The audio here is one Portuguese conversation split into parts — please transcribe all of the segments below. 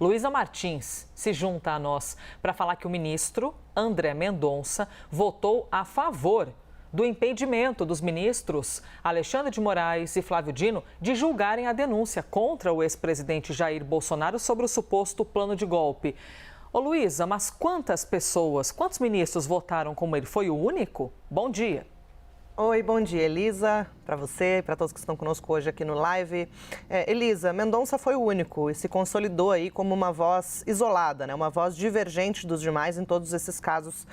Luísa Martins se junta a nós para falar que o ministro André Mendonça votou a favor do impedimento dos ministros Alexandre de Moraes e Flávio Dino de julgarem a denúncia contra o ex-presidente Jair Bolsonaro sobre o suposto plano de golpe. Ô Luísa, mas quantos ministros votaram como ele? Foi o único? Bom dia. Oi, bom dia, Elisa, para você e para todos que estão conosco hoje aqui no Live. Elisa, Mendonça foi o único e se consolidou aí como uma voz isolada, né? Uma voz divergente dos demais em todos esses casos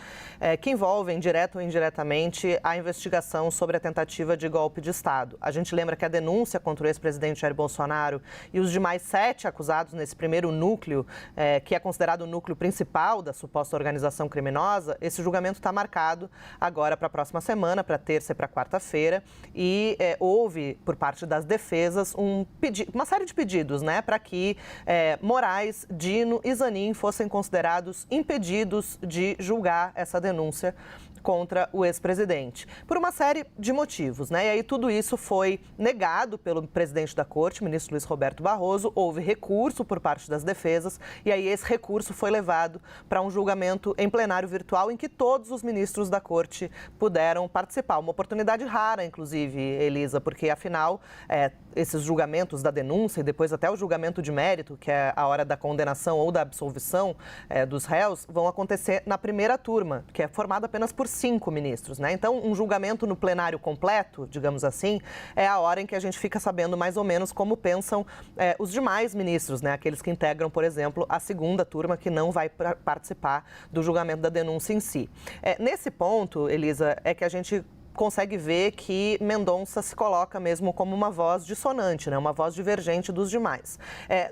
que envolvem, direto ou indiretamente, a investigação sobre a tentativa de golpe de Estado. A gente lembra que a denúncia contra o ex-presidente Jair Bolsonaro e os demais 7 acusados nesse primeiro núcleo, que é considerado o núcleo principal da suposta organização criminosa, esse julgamento está marcado agora para a próxima semana, para terça e para quarta-feira, e houve, por parte das defesas, uma série de pedidos, né, para que Moraes, Dino e Zanin fossem considerados impedidos de julgar essa denúncia contra o ex-presidente, por uma série de motivos, né? E aí tudo isso foi negado pelo presidente da Corte, ministro Luiz Roberto Barroso, houve recurso por parte das defesas e aí esse recurso foi levado para um julgamento em plenário virtual em que todos os ministros da Corte puderam participar. Uma oportunidade rara, inclusive, Elisa, porque afinal esses julgamentos da denúncia e depois até o julgamento de mérito, que é a hora da condenação ou da absolvição dos réus, vão acontecer na primeira turma, que é formada apenas por 5 ministros, né? Então, um julgamento no plenário completo, digamos assim, é a hora em que a gente fica sabendo mais ou menos como pensam os demais ministros, né? Aqueles que integram, por exemplo, a segunda turma que não vai participar do julgamento da denúncia em si. Nesse ponto, Elisa, é que a gente consegue ver que Mendonça se coloca mesmo como uma voz dissonante, né? Uma voz divergente dos demais.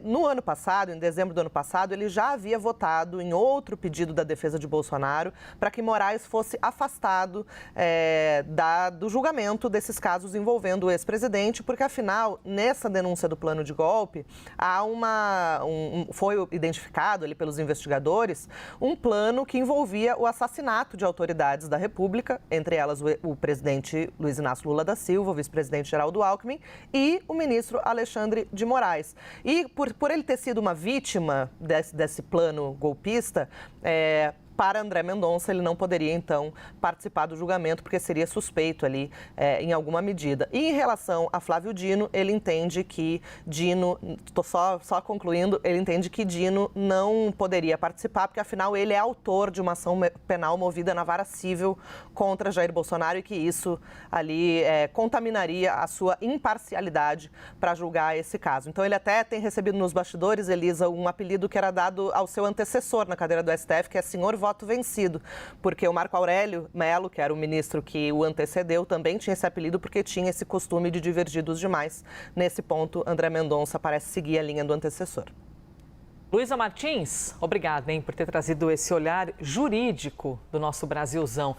No ano passado, em dezembro do ano passado, ele já havia votado em outro pedido da defesa de Bolsonaro para que Moraes fosse afastado do julgamento desses casos envolvendo o ex-presidente, porque afinal, nessa denúncia do plano de golpe, foi identificado ali pelos investigadores um plano que envolvia o assassinato de autoridades da República, entre elas o presidente Luiz Inácio Lula da Silva, o vice-presidente Geraldo Alckmin e o ministro Alexandre de Moraes. E por ele ter sido uma vítima desse plano golpista, para André Mendonça, ele não poderia, então, participar do julgamento, porque seria suspeito ali em alguma medida. E em relação a Flávio Dino, ele entende que Dino, estou só concluindo, ele entende que Dino não poderia participar, porque afinal ele é autor de uma ação penal movida na vara civil contra Jair Bolsonaro e que isso ali contaminaria a sua imparcialidade para julgar esse caso. Então ele até tem recebido nos bastidores, Elisa, um apelido que era dado ao seu antecessor na cadeira do STF, que é senhor voto vencido, porque o Marco Aurélio Mello, que era o ministro que o antecedeu, também tinha esse apelido porque tinha esse costume de divergir dos demais. Nesse ponto, André Mendonça parece seguir a linha do antecessor. Luísa Martins, obrigada, por ter trazido esse olhar jurídico do nosso Brasilzão.